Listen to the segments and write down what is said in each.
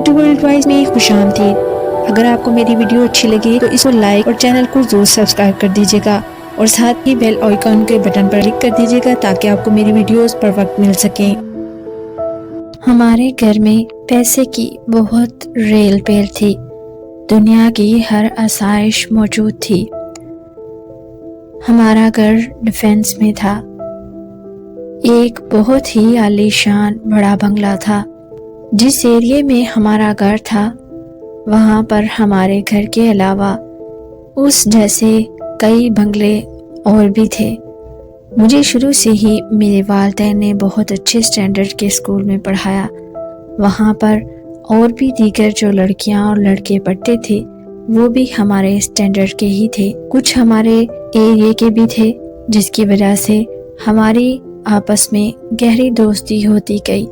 Urdu world wise میں خوش آمدید۔ اگر آپ کو میری ویڈیو اچھی لگے تو اس کو لائک اور چینل کو ضرور سبسکرائب کر دیجیے گا اور ساتھ ہی بیل آئیکن کے بٹن پر کلک کر دیجیے گا تاکہ آپ کو میری ویڈیوز پر وقت مل سکیں۔ ہمارے گھر میں پیسے کی بہت ریل پیل تھی، دنیا کی ہر آسائش موجود تھی۔ ہمارا گھر ڈیفینس میں تھا، ایک بہت ہی عالی شان بڑا بنگلہ تھا۔ جس ایریے میں ہمارا گھر تھا وہاں پر ہمارے گھر کے علاوہ اس جیسے کئی بنگلے اور بھی تھے۔ مجھے شروع سے ہی میرے والدین نے بہت اچھے سٹینڈرڈ کے اسکول میں پڑھایا۔ وہاں پر اور بھی دیگر جو لڑکیاں اور لڑکے پڑھتے تھے وہ بھی ہمارے سٹینڈرڈ کے ہی تھے، کچھ ہمارے ایریے کے بھی تھے، جس کی وجہ سے ہماری آپس میں گہری دوستی ہوتی گئی۔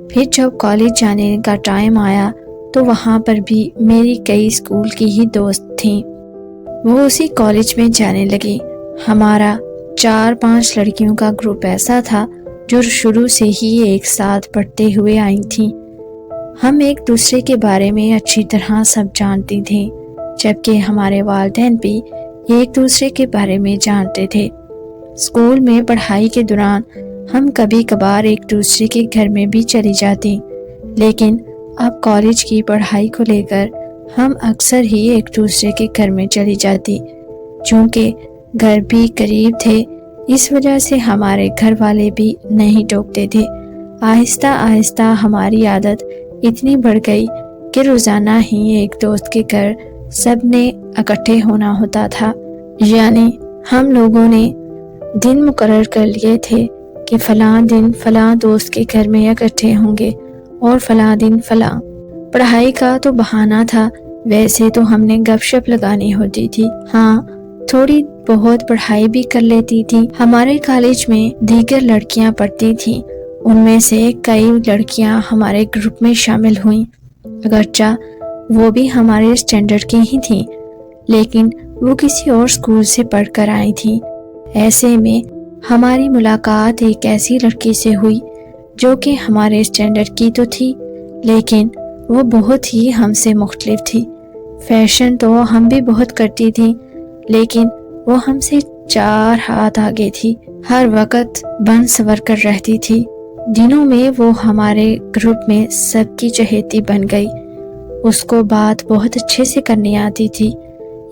پھر جب کالج جانے کا ٹائم آیا تو وہاں پر بھی میری کئی اسکول کی ہی دوست تھیں، وہ اسی کالج میں جانے لگی۔ ہمارا 4-5 لڑکیوں کا گروپ ایسا تھا جو شروع سے ہی ایک ساتھ پڑھتے ہوئے آئی تھیں۔ ہم ایک دوسرے کے بارے میں اچھی طرح سب جانتی تھیں، جبکہ ہمارے والدین بھی ایک دوسرے کے بارے میں جانتے تھے۔ اسکول میں پڑھائی کے دوران ہم کبھی کبھار ایک دوسرے کے گھر میں بھی چلی جاتی، لیکن اب کالج کی پڑھائی کو لے کر ہم اکثر ہی ایک دوسرے کے گھر میں چلی جاتی۔ چونکہ گھر بھی قریب تھے اس وجہ سے ہمارے گھر والے بھی نہیں ٹوکتے تھے۔ آہستہ آہستہ ہماری عادت اتنی بڑھ گئی کہ روزانہ ہی ایک دوست کے گھر سب نے اکٹھے ہونا ہوتا تھا، یعنی ہم لوگوں نے دن مقرر کر لیے تھے کہ فلاں دن فلاں دوست کے گھر میں اکٹھے ہوں گے اور فلاں دن فلاں۔ پڑھائی کا تو بہانہ تھا، ویسے تو ہم نے گپ شپ لگانی ہوتی تھی، ہاں تھوڑی بہت پڑھائی بھی کر لیتی تھی۔ ہمارے کالج میں دیگر لڑکیاں پڑھتی تھیں، ان میں سے کئی لڑکیاں ہمارے گروپ میں شامل ہوئیں، اگرچہ وہ بھی ہمارے سٹینڈرڈ کی ہی تھیں، لیکن وہ کسی اور اسکول سے پڑھ کر آئی تھیں۔ ایسے میں ہماری ملاقات ایک ایسی لڑکی سے ہوئی جو کہ ہمارے سٹینڈرڈ کی تو تھی، لیکن وہ بہت ہی ہم سے مختلف تھی۔ فیشن تو ہم بھی بہت کرتی تھی، لیکن وہ ہم سے 4 ہاتھ آگے تھی، ہر وقت بن سور کر رہتی تھی۔ دنوں میں وہ ہمارے گروپ میں سب کی چہیتی بن گئی۔ اس کو بات بہت اچھے سے کرنی آتی تھی،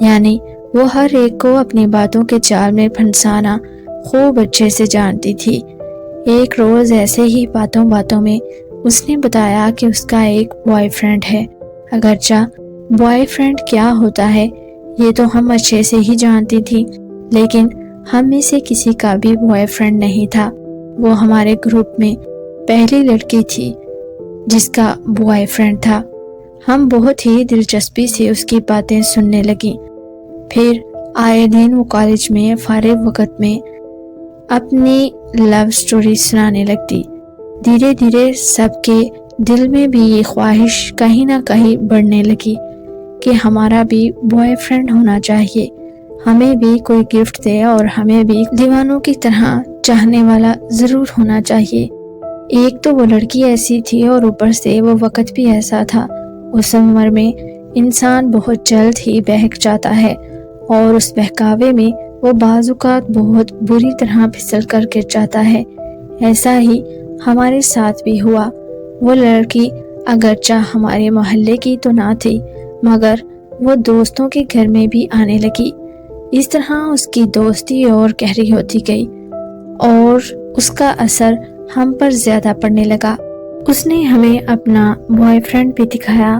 یعنی وہ ہر ایک کو اپنی باتوں کے جال میں پھنسانا خوب اچھے سے جانتی تھی۔ ایک روز ایسے ہی باتوں باتوں میں اس نے بتایا کہ اس کا ایک بوائے فرینڈ ہے۔ اگرچہ بوائے فرینڈ کیا ہوتا ہے یہ تو ہم اچھے سے ہی جانتی تھی، لیکن ہم میں سے کسی کا بھی بوائے فرینڈ نہیں تھا۔ وہ ہمارے گروپ میں پہلی لڑکی تھی جس کا بوائے فرینڈ تھا۔ ہم بہت ہی دلچسپی سے اس کی باتیں سننے لگیں۔ پھر آئے دن وہ کالج میں فارغ وقت میں اپنی لو سٹوری سنانے لگتی۔ دھیرے دھیرے سب کے دل میں بھی یہ خواہش کہیں نہ کہیں بڑھنے لگی کہ ہمارا بھی بوائے فرینڈ ہونا چاہیے، ہمیں بھی کوئی گفٹ دے اور ہمیں بھی دیوانوں کی طرح چاہنے والا ضرور ہونا چاہیے۔ ایک تو وہ لڑکی ایسی تھی اور اوپر سے وہ وقت بھی ایسا تھا۔ اس عمر میں انسان بہت جلد ہی بہک جاتا ہے اور اس بہکاوے میں وہ بعض اوقات بہت بری طرح پھسل کر گر جاتا ہے۔ ایسا ہی ہمارے ساتھ بھی ہوا۔ وہ لڑکی اگرچہ ہمارے محلے کی تو نہ تھی، مگر وہ دوستوں کے گھر میں بھی آنے لگی۔ اس طرح اس کی دوستی اور گہری ہوتی گئی اور اس کا اثر ہم پر زیادہ پڑنے لگا۔ اس نے ہمیں اپنا بوائے فرینڈ بھی دکھایا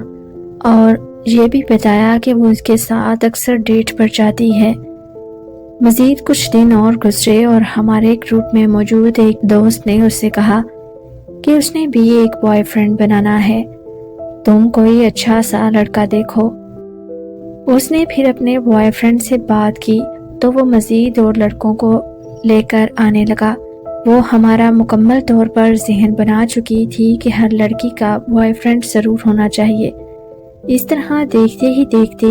اور یہ بھی بتایا کہ وہ اس کے ساتھ اکثر ڈیٹ پر جاتی ہے۔ مزید کچھ دن اور گزرے اور ہمارے گروپ میں موجود ایک دوست نے اس سے کہا کہ اس نے بھی ایک بوائے فرینڈ بنانا ہے، تم کوئی اچھا سا لڑکا دیکھو۔ اس نے پھر اپنے بوائے فرینڈ سے بات کی تو وہ مزید اور لڑکوں کو لے کر آنے لگا۔ وہ ہمارا مکمل طور پر ذہن بنا چکی تھی کہ ہر لڑکی کا بوائے فرینڈ ضرور ہونا چاہیے۔ اس طرح دیکھتے ہی دیکھتے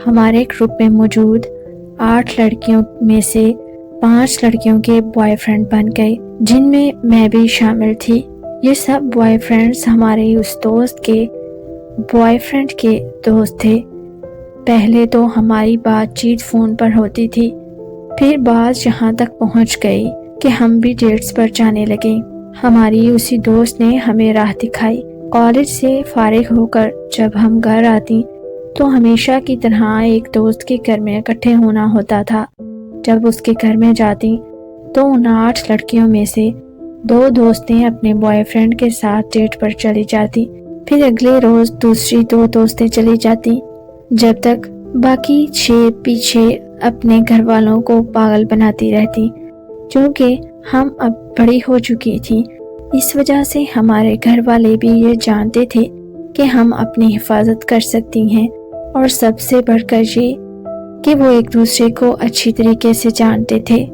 ہمارے گروپ میں موجود 8 لڑکیوں میں سے 5 لڑکیوں کے بوائے فرینڈ بن گئے، جن میں میں بھی شامل تھی۔ یہ سب بوائے فرینڈز ہمارے اس دوست کے بوائے فرینڈ کے دوست تھے۔ پہلے تو ہماری بات چیت فون پر ہوتی تھی، پھر بات یہاں تک پہنچ گئی کہ ہم بھی ڈیٹس پر جانے لگے۔ ہماری اسی دوست نے ہمیں راہ دکھائی۔ کالج سے فارغ ہو کر جب ہم گھر آتی تو ہمیشہ کی طرح ایک دوست کے گھر میں اکٹھے ہونا ہوتا تھا۔ جب اس کے گھر میں جاتی تو ان 8 لڑکیوں میں سے 2 دوستیں اپنے بوائے فرینڈ کے ساتھ ڈیٹ پر چلی جاتی، پھر اگلے روز دوسری 2 دوستیں چلی جاتی، جب تک باقی 6 پیچھے اپنے گھر والوں کو پاگل بناتی رہتی۔ چونکہ ہم اب بڑی ہو چکی تھی، اس وجہ سے ہمارے گھر والے بھی یہ جانتے تھے کہ ہم اپنی حفاظت کر سکتی ہیں، اور سب سے بڑھ کر یہ کہ وہ ایک دوسرے کو اچھی طریقے سے جانتے تھے۔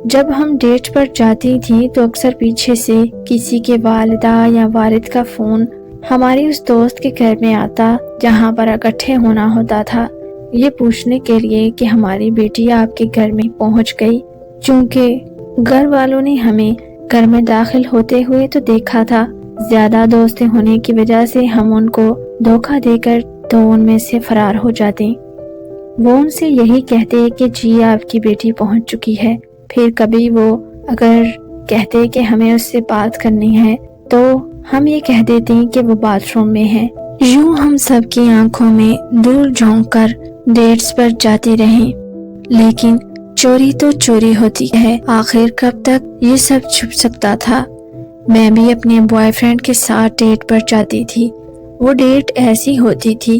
جب ہم ڈیٹ پر جاتی تھی تو اکثر پیچھے سے کسی کے والدہ یا والد کا فون ہماری اس دوست کے گھر میں آتا جہاں پر اکٹھے ہونا ہوتا تھا، یہ پوچھنے کے لیے کہ ہماری بیٹی آپ کے گھر میں پہنچ گئی۔ چونکہ گھر والوں نے ہمیں گھر میں داخل ہوتے ہوئے تو دیکھا تھا، زیادہ دوستیں ہونے کی وجہ سے ہم ان کو دھوکہ دے کر تو ان میں سے فرار ہو جاتے۔ وہ ان سے یہی کہتے کہ جی آپ کی بیٹی پہنچ چکی ہے۔ پھر کبھی وہ اگر کہتے کہ ہمیں اس سے بات کرنی ہے تو ہم یہ کہہ دیتے کہ وہ باتھ روم میں ہے۔ یوں ہم سب کی آنکھوں میں دور جھونک کر ڈیٹس پر جاتی رہیں، لیکن چوری تو چوری ہوتی ہے، آخر کب تک یہ سب چھپ سکتا تھا۔ میں بھی اپنے بوائے فرینڈ کے ساتھ ڈیٹ پر جاتی تھی۔ وہ ڈیٹ ایسی ہوتی تھی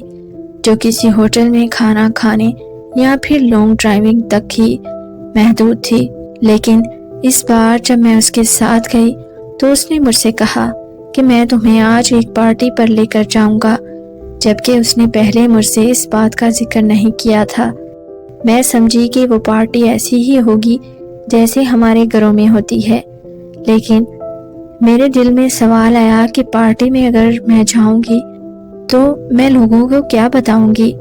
جو کسی ہوٹل میں کھانا کھانے یا پھر لانگ ڈرائیونگ تک ہی محدود تھی، لیکن اس بار جب میں اس کے ساتھ گئی تو اس نے مجھ سے کہا کہ میں تمہیں آج ایک پارٹی پر لے کر جاؤں گا، جبکہ اس نے پہلے مجھ سے اس بات کا ذکر نہیں کیا تھا۔ میں سمجھی کہ وہ پارٹی ایسی ہی ہوگی جیسے ہمارے گھروں میں ہوتی ہے، لیکن میرے دل میں سوال آیا کہ پارٹی میں اگر میں جاؤں گی تو میں لوگوں کو کیا بتاؤں گی،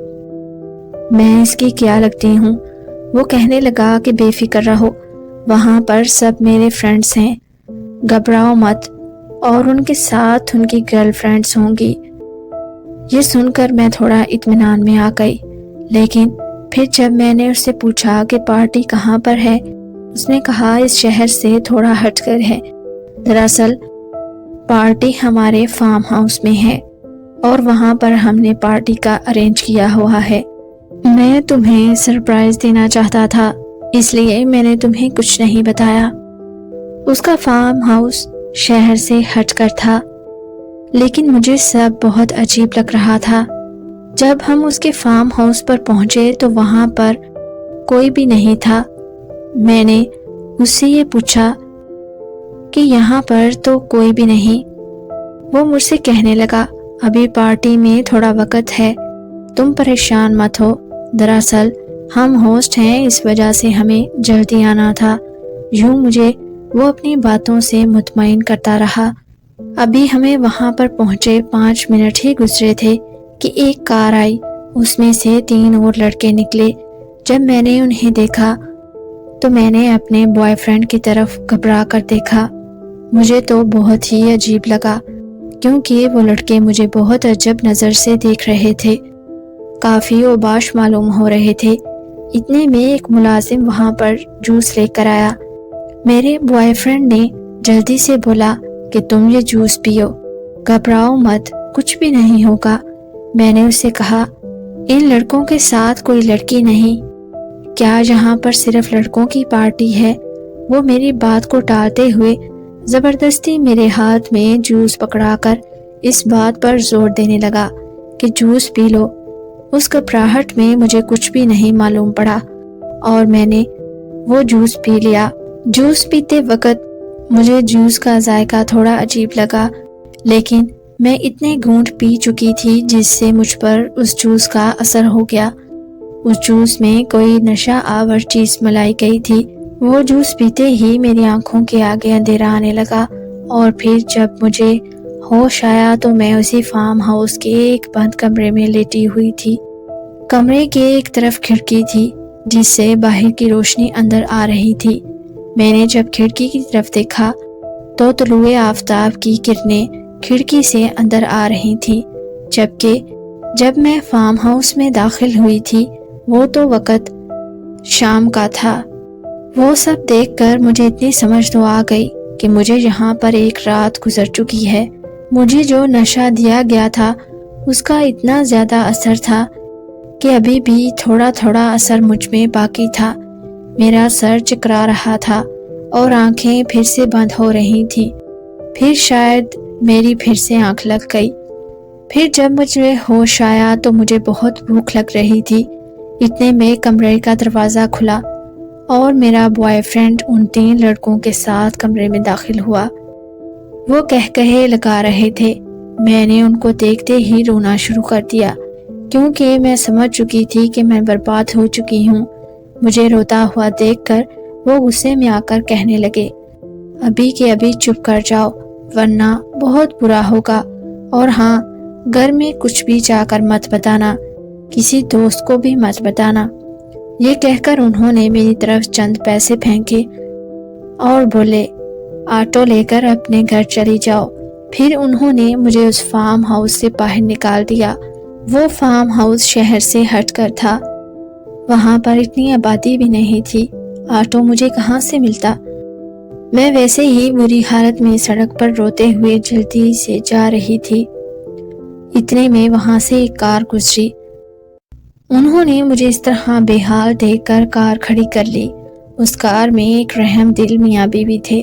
میں اس کی کیا لگتی ہوں۔ وہ کہنے لگا کہ بے فکر رہو، وہاں پر سب میرے فرینڈس ہیں، گھبراؤ مت، اور ان کے ساتھ ان کی گرل فرینڈس ہوں گی۔ یہ سن کر میں تھوڑا اطمینان میں آ گئی، لیکن پھر جب میں نے اس سے پوچھا کہ پارٹی کہاں پر ہے، اس نے کہا اس شہر سے تھوڑا ہٹ کر ہے۔ دراصل پارٹی ہمارے فارم ہاؤس میں ہے اور وہاں پر ہم نے پارٹی کا ارینج کیا ہوا ہے۔ میں تمہیں سرپرائز دینا چاہتا تھا، اس لیے میں نے تمہیں کچھ نہیں بتایا۔ اس کا فارم ہاؤس شہر سے ہٹ کر تھا، لیکن مجھے سب بہت عجیب لگ رہا تھا۔ جب ہم اس کے فارم ہاؤس پر پہنچے تو وہاں پر کوئی بھی نہیں تھا۔ میں نے اس سے یہ پوچھا کہ یہاں پر تو کوئی بھی نہیں۔ وہ مجھ سے کہنے لگا ابھی پارٹی میں تھوڑا وقت ہے، تم پریشان مت ہو، دراصل ہم ہوسٹ ہیں، اس وجہ سے ہمیں جلدی آنا تھا۔ یوں مجھے وہ اپنی باتوں سے مطمئن کرتا رہا۔ ابھی ہمیں وہاں پر پہنچے 5 منٹ ہی گزرے تھے کہ ایک کار آئی، اس میں سے 3 اور لڑکے نکلے۔ جب میں نے انہیں دیکھا تو میں نے اپنے بوائے فرینڈ کی طرف گھبرا کر دیکھا۔ مجھے تو بہت ہی عجیب لگا، کیونکہ وہ لڑکے مجھے بہت عجب نظر سے دیکھ رہے تھے، کافی اوباش معلوم ہو رہے تھے۔ اتنے میں ایک ملازم وہاں پر جوس لے کر آیا۔ میرے بوائے فرینڈ نے جلدی سے بولا کہ تم یہ جوس پیو، گھبراؤ مت، کچھ بھی نہیں ہوگا۔ میں نے اس سے کہا ان لڑکوں کے ساتھ کوئی لڑکی نہیں، کیا یہاں پر صرف لڑکوں کی پارٹی ہے؟ وہ میری بات کو ٹالتے ہوئے زبردستی میرے ہاتھ میں جوس پکڑا کر اس بات پر زور دینے لگا کہ جوس پی لو۔ اس گھبراہٹ میں مجھے کچھ بھی نہیں معلوم پڑا اور میں نے وہ جوس پی لیا۔ جوس پیتے وقت مجھے جوس کا ذائقہ تھوڑا عجیب لگا، لیکن میں اتنے گھونٹ پی چکی تھی جس سے مجھ پر اس جوس کا اثر ہو گیا۔ اس جوس میں کوئی نشہ آور چیز ملائی گئی تھی۔ وہ جوس پیتے ہی میری آنکھوں کے آگے اندھیرا آنے لگا، اور پھر جب مجھے ہوش آیا تو میں اسی فارم ہاؤس کے ایک بند کمرے میں لیٹی ہوئی تھی۔ کمرے کے ایک طرف کھڑکی تھی جس سے باہر کی روشنی اندر آ رہی تھی۔ میں نے جب کھڑکی کی طرف دیکھا تو طلوع آفتاب کی کرنیں کھڑکی سے اندر آ رہی تھیں، جبکہ جب میں فارم ہاؤس میں داخل ہوئی تھی وہ تو وقت شام کا تھا۔ وہ سب دیکھ کر مجھے اتنی سمجھ تو آ گئی کہ مجھے یہاں پر ایک رات گزر چکی ہے۔ مجھے جو نشہ دیا گیا تھا اس کا اتنا زیادہ اثر تھا کہ ابھی بھی تھوڑا تھوڑا اثر مجھ میں باقی تھا۔ میرا سر چکرا رہا تھا اور آنکھیں پھر سے بند ہو رہی تھیں۔ پھر شاید میری پھر سے آنکھ لگ گئی۔ پھر جب مجھے ہوش آیا تو مجھے بہت بھوک لگ رہی تھی۔ اتنے میں کمرے کا دروازہ کھلا اور میرا بوائے فرینڈ ان 3 لڑکوں کے ساتھ کمرے میں داخل ہوا۔ وہ کہے لگا رہے تھے۔ میں نے ان کو دیکھتے ہی رونا شروع کر دیا کیونکہ میں سمجھ چکی تھی کہ میں برباد ہو چکی ہوں۔ مجھے روتا ہوا دیکھ کر وہ غصے میں آ کر کہنے لگے، ابھی کے ابھی چپ کر جاؤ ورنہ بہت برا ہوگا، اور ہاں گھر میں کچھ بھی جا کر مت بتانا، کسی دوست کو بھی مت بتانا۔ یہ کہہ کر انہوں نے میری طرف چند پیسے پھینکے اور بولے، آٹو لے کر اپنے گھر چلی جاؤ۔ پھر انہوں نے مجھے اس فارم ہاؤس سے باہر نکال دیا۔ وہ فارم ہاؤس شہر سے ہٹ کر تھا، وہاں پر اتنی آبادی بھی نہیں تھی، آٹو مجھے کہاں سے ملتا؟ میں ویسے ہی بری حالت میں سڑک پر روتے ہوئے جلدی سے جا رہی تھی۔ اتنے میں وہاں سے ایک کار گزری۔ انہوں نے مجھے اس طرح بے حال دیکھ کر کار کھڑی کر لی۔ اس کار میں ایک رحم دل میاں بیوی تھے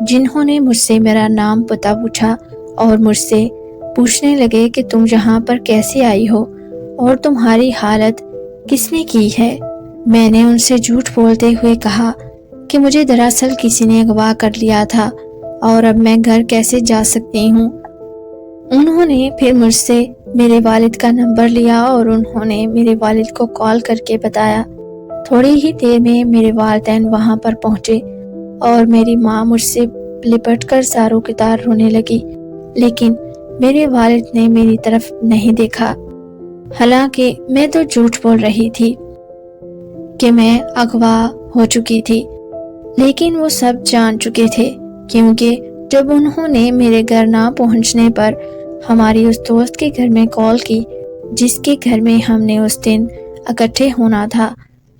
جنہوں نے مجھ سے میرا نام پتہ پوچھا اور مجھ سے پوچھنے لگے کہ تم یہاں پر کیسے آئی ہو اور تمہاری حالت کس نے کی ہے۔ میں نے ان سے جھوٹ بولتے ہوئے کہا کہ مجھے دراصل کسی نے اغوا کر لیا تھا اور اب میں گھر کیسے جا سکتی ہوں۔ انہوں نے پھر مجھ سے میرے والد کا نمبر لیا اور انہوں نے میرے والد کو کال کر کے بتایا۔ تھوڑی ہی دیر میں میرے والدین وہاں پر پہنچے اور میری ماں مجھ سے لپٹ کر زاروں کی طرح رونے لگی، لیکن میرے والد نے میری طرف نہیں دیکھا، حالانکہ میں تو جھوٹ بول رہی تھی کہ میں اغوا ہو چکی تھی، لیکن وہ سب جان چکے تھے کیونکہ جب انہوں نے میرے گھر نہ پہنچنے پر ہماری اس دوست کے گھر میں کال کی جس کے گھر میں ہم نے اس دن اکٹھے ہونا تھا،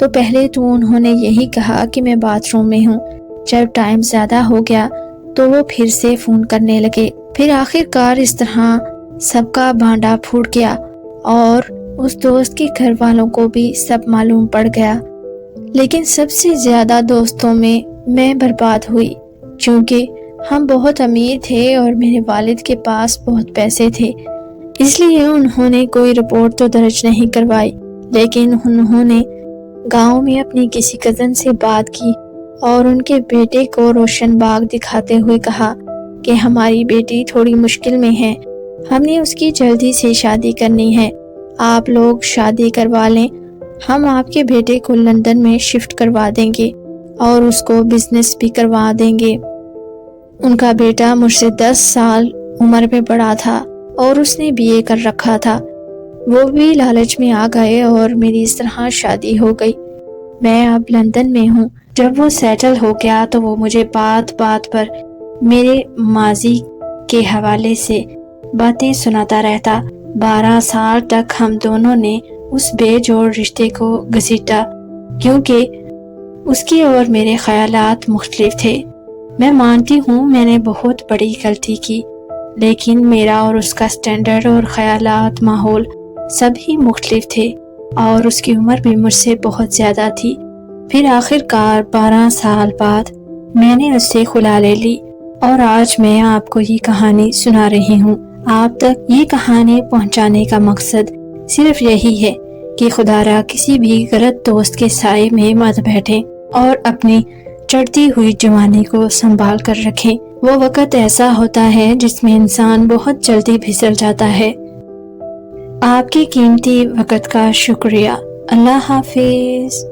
تو پہلے تو انہوں نے یہی کہا کہ میں باتھ روم میں ہوں۔ جب ٹائم زیادہ ہو گیا تو وہ پھر سے فون کرنے لگے۔ پھر آخر کار اس طرح سب کا بھانڈا پھوٹ گیا اور اس دوست کے گھر والوں کو بھی سب معلوم پڑ گیا، لیکن سب سے زیادہ دوستوں میں برباد ہوئی چونکہ ہم بہت امیر تھے اور میرے والد کے پاس بہت پیسے تھے، اس لیے انہوں نے کوئی رپورٹ تو درج نہیں کروائی، لیکن انہوں نے گاؤں میں اپنی کسی کزن سے بات کی اور ان کے بیٹے کو روشن باغ دکھاتے ہوئے کہا کہ ہماری بیٹی تھوڑی مشکل میں ہے، ہم نے اس کی جلدی سے شادی کرنی ہے، آپ لوگ شادی کروا لیں، ہم آپ کے بیٹے کو لندن میں شفٹ کروا دیں گے اور اس کو بزنس بھی کروا دیں گے۔ ان کا بیٹا مجھ سے 10 سال عمر میں بڑا تھا اور اس نے BA کر رکھا تھا۔ وہ بھی لالچ میں آ گئے اور میری اس طرح شادی ہو گئی۔ میں اب لندن میں ہوں۔ جب وہ سیٹل ہو گیا تو وہ مجھے بات بات پر میرے ماضی کے حوالے سے باتیں سناتا رہتا۔ 12 سال تک ہم دونوں نے اس بے جوڑ رشتے کو گھسیٹا کیونکہ اس کے اور میرے خیالات مختلف تھے۔ میں مانتی ہوں میں نے بہت بڑی غلطی کی، لیکن میرا اور اس کا سٹینڈرڈ اور خیالات، ماحول سب ہی مختلف تھے اور اس کی عمر بھی مجھ سے بہت زیادہ تھی۔ پھر آخر کار 12 سال بعد میں نے اس سے خلا لے لی اور آج میں آپ کو یہ کہانی سنا رہی ہوں۔ آپ تک یہ کہانی پہنچانے کا مقصد صرف یہی ہے کہ خدا را کسی بھی غلط دوست کے سائے میں مت بیٹھیں اور اپنی چڑھتی ہوئی جوانی کو سنبھال کر رکھیں۔ وہ وقت ایسا ہوتا ہے جس میں انسان بہت جلدی پھسل جاتا ہے۔ آپ کے قیمتی وقت کا شکریہ۔ اللہ حافظ۔